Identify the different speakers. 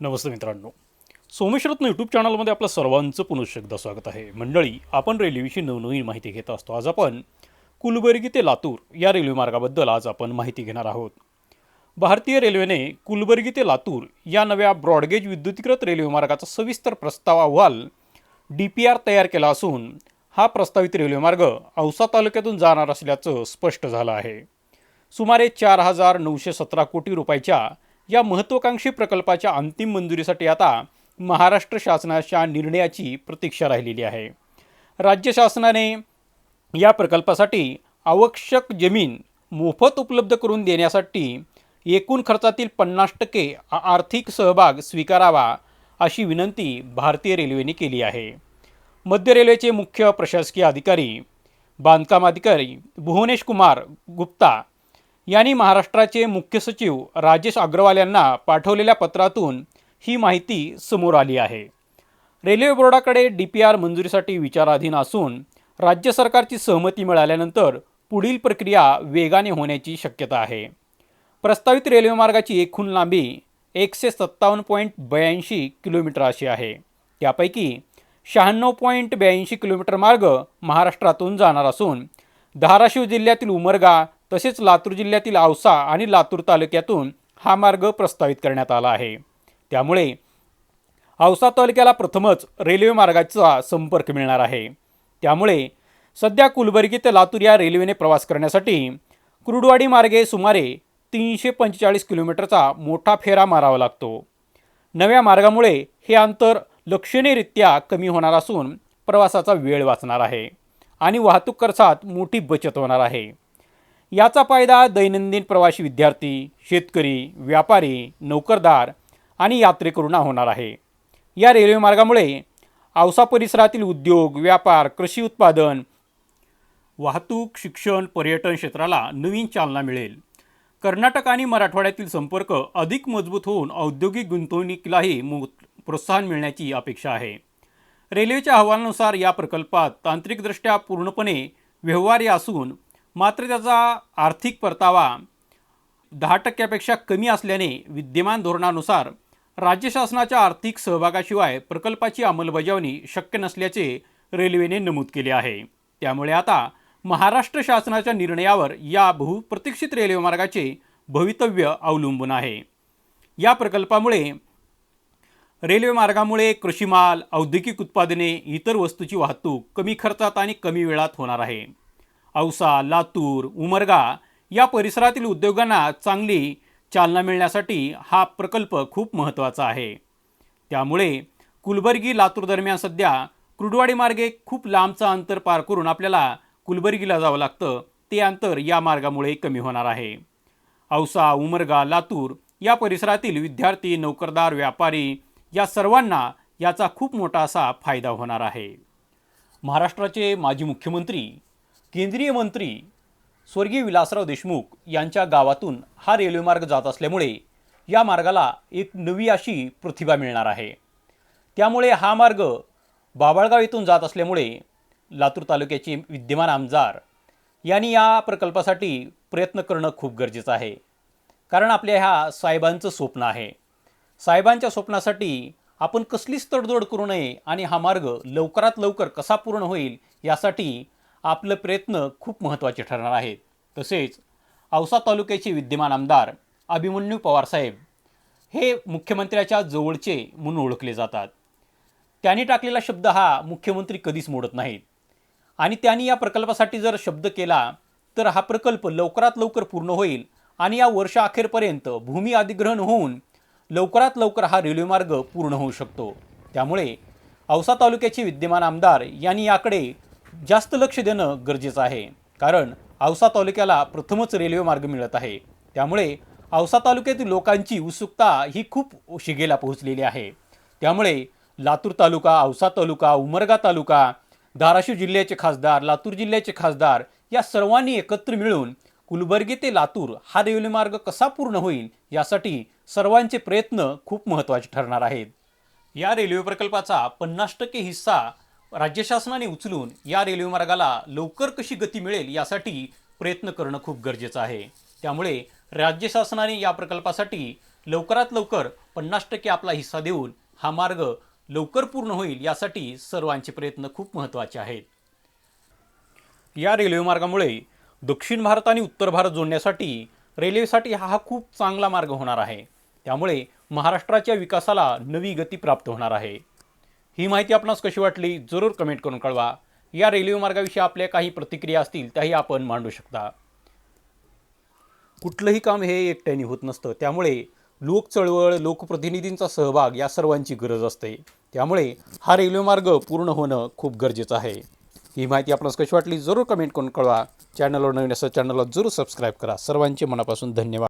Speaker 1: नमस्ते मित्रांनो, सोमेश्वरत्न यूट्यूब चॅनलमध्ये आपलं सर्वांचं पुनश्च एकदा स्वागत आहे. मंडळी, आपण रेल्वेविषयी नवनवीन माहिती घेत असतो. आज आपण कुलबर्गी ते लातूर या रेल्वे मार्गाबद्दल आपण माहिती घेणार आहोत. भारतीय रेल्वेने कुलबर्गी ते लातूर या नव्या ब्रॉडगेज विद्युतीकृत रेल्वे मार्गाचा सविस्तर प्रस्ताव अहवाल DPR तयार केला असून हा प्रस्तावित रेल्वे मार्ग औसा तालुक्यातून जाणार असल्याचं स्पष्ट झालं आहे. सुमारे 4,917 कोटी रुपयाच्या या महत्त्वाकांक्षी प्रकल्पाच्या अंतिम मंजुरीसाठी आता महाराष्ट्र शासनाच्या निर्णयाची प्रतीक्षा राहिलेली आहे. राज्य शासनाने या प्रकल्पासाठी आवश्यक जमीन मोफत उपलब्ध करून देण्यासाठी एकूण खर्चातील 50% आर्थिक सहभाग स्वीकारावा अशी विनंती भारतीय रेल्वेने केली आहे. मध्य रेल्वेचे मुख्य प्रशासकीय अधिकारी बांधकाम अधिकारी भुवनेश कुमार गुप्ता यांनी महाराष्ट्राचे मुख्य सचिव राजेश अग्रवाल यांना पाठवलेल्या पत्रातून ही माहिती समोर आली आहे. रेल्वे बोर्डाकडे DPR मंजुरीसाठी विचाराधीन असून राज्य सरकारची सहमती मिळाल्यानंतर पुढील प्रक्रिया वेगाने होण्याची शक्यता आहे. प्रस्तावित रेल्वे मार्गाची एकूण लांबी 157.82 किलोमीटर अशी आहे. त्यापैकी 96.82 किलोमीटर मार्ग महाराष्ट्रातून जाणार असून धाराशिव जिल्ह्यातील उमरगा तसेच लातूर जिल्ह्यातील औसा आणि लातूर तालुक्यातून हा मार्ग प्रस्तावित करण्यात आला आहे. त्यामुळे औसा तालुक्याला प्रथमच रेल्वे मार्गाचा संपर्क मिळणार आहे. त्यामुळे सध्या कुलबर्गी ते लातूर या रेल्वेने प्रवास करण्यासाठी कुर्डुवाडी मार्गे सुमारे 345 किलोमीटरचा मोठा फेरा मारावा लागतो. नव्या मार्गामुळे हे अंतर लक्षणीयरित्या कमी होणार असून प्रवासाचा वेळ वाचणार आहे आणि वाहतूक खर्चात मोठी बचत होणार आहे. याचा फायदा दैनंदिन प्रवासी विद्यार्थी, शेतकरी, व्यापारी, नोकरदार आणि यात्रेकरूंना होणार आहे. या रेल्वे मार्गामुळे औसा परिसरातील उद्योग, व्यापार, कृषी उत्पादन, वाहतूक, शिक्षण, पर्यटन क्षेत्राला नवीन चालना मिळेल. कर्नाटक आणि मराठवाड्यातील संपर्क अधिक मजबूत होऊन औद्योगिक गुंतवणुकीलाही प्रोत्साहन मिळण्याची अपेक्षा आहे. रेल्वेच्या अहवालानुसार या प्रकल्पात तांत्रिकदृष्ट्या पूर्णपणे व्यवहार्य असून मात्र त्याचा आर्थिक परतावा 10% कमी असल्याने विद्यमान धोरणानुसार राज्य शासनाच्या आर्थिक सहभागाशिवाय प्रकल्पाची अंमलबजावणी शक्य नसल्याचे रेल्वेने नमूद केले आहे. त्यामुळे आता महाराष्ट्र शासनाच्या निर्णयावर या बहुप्रतीक्षित रेल्वे मार्गाचे भवितव्य अवलंबून आहे. या प्रकल्पामुळे रेल्वे मार्गामुळे कृषीमाल, औद्योगिक उत्पादने, इतर वस्तूची वाहतूक कमी खर्चात आणि कमी वेळात होणार आहे. औसा, लातूर, उमरगा या परिसरातील उद्योगांना चांगली चालना मिळण्यासाठी हा प्रकल्प खूप महत्त्वाचा आहे. त्यामुळे कुलबर्गी लातूर दरम्यान सध्या कुर्डुवाडी मार्गे खूप लांबचं अंतर पार करून आपल्याला कुलबर्गीला जावं लागतं. ते अंतर या मार्गामुळे कमी होणार आहे. औसा, उमरगा, लातूर या परिसरातील विद्यार्थी, नोकरदार, व्यापारी या सर्वांना याचा खूप मोठा असा फायदा होणार आहे. महाराष्ट्राचे माजी मुख्यमंत्री, केंद्रीय मंत्री स्वर्गीय विलासराव देशमुख यांच्या गावातून हा रेल्वे मार्ग जात असल्यामुळे या मार्गाला एक नवी अशी प्रतिभा मिळणार आहे. त्यामुळे हा मार्ग बाभळगाव येथून जात असल्यामुळे लातूर तालुक्याचे विद्यमान आमदार यांनी या प्रकल्पासाठी प्रयत्न करणं खूप गरजेचं आहे. कारण आपल्या ह्या साहेबांचं स्वप्न आहे. साहेबांच्या स्वप्नासाठी आपण कसलीच तडजोड करू नये आणि हा मार्ग लवकरात लवकर कसा पूर्ण होईल यासाठी आपलं प्रयत्न खूप महत्त्वाचे ठरणार आहेत. तसेच औसा तालुक्याचे विद्यमान आमदार अभिमन्यू पवारसाहेब हे मुख्यमंत्र्याच्या जवळचे म्हणून ओळखले जातात. त्यांनी टाकलेला शब्द हा मुख्यमंत्री कधीच मोडत नाहीत आणि त्यांनी या प्रकल्पासाठी जर शब्द केला तर हा प्रकल्प लवकरात लवकर पूर्ण होईल आणि या वर्षाअखेरपर्यंत भूमी अधिग्रहण होऊन लवकरात लवकर हा रेल्वे मार्ग पूर्ण होऊ शकतो. त्यामुळे औसा तालुक्याचे विद्यमान आमदार यांनी याकडे जास्त लक्ष देणं गरजेचं आहे. कारण औसा तालुक्याला प्रथमच रेल्वे मार्ग मिळत आहे. त्यामुळे औसा तालुक्यातील लोकांची उत्सुकता ही खूप शिगेला पोहोचलेली आहे. त्यामुळे लातूर तालुका, औसा तालुका, उमरगा तालुका, धाराशिव जिल्ह्याचे खासदार, लातूर जिल्ह्याचे खासदार या सर्वांनी एकत्र मिळून कुलबर्गी ते लातूर हा रेल्वे मार्ग कसा पूर्ण होईल यासाठी सर्वांचे प्रयत्न खूप महत्त्वाचे ठरणार आहेत. या रेल्वे प्रकल्पाचा 50% हिस्सा राज्य शासनाने उचलून या रेल्वे मार्गाला लवकर कशी गती मिळेल यासाठी प्रयत्न करणं खूप गरजेचं आहे. त्यामुळे राज्य शासनाने या प्रकल्पासाठी लवकरात लवकर 50% आपला हिस्सा देऊन हा मार्ग लवकर पूर्ण होईल यासाठी सर्वांचे प्रयत्न खूप महत्त्वाचे आहेत. या रेल्वे मार्गामुळे दक्षिण भारत आणि उत्तर भारत जोडण्यासाठी रेल्वेसाठी हा खूप चांगला मार्ग होणार आहे. त्यामुळे महाराष्ट्राच्या विकासाला नवी गती प्राप्त होणार आहे. ही माहिती आपणास कशी वाटली जरूर कमेंट करून कळवा. या रेल्वे मार्गाविषयी आपल्या काही प्रतिक्रिया असतील त्याही आपण मांडू शकता. कुठलंही काम हे एकट्याने होत नसतं, त्यामुळे लोक चळवळ, लोकप्रतिनिधींचा सहभाग या सर्वांची गरज असते. त्यामुळे हा रेल्वे मार्ग पूर्ण होणं खूप गरजेचं आहे. ही माहिती आपणास कशी वाटली जरूर कमेंट करून कळवा. चॅनलवर नवीन असं चॅनलला जरूर सबस्क्राईब करा. सर्वांचे मनापासून धन्यवाद.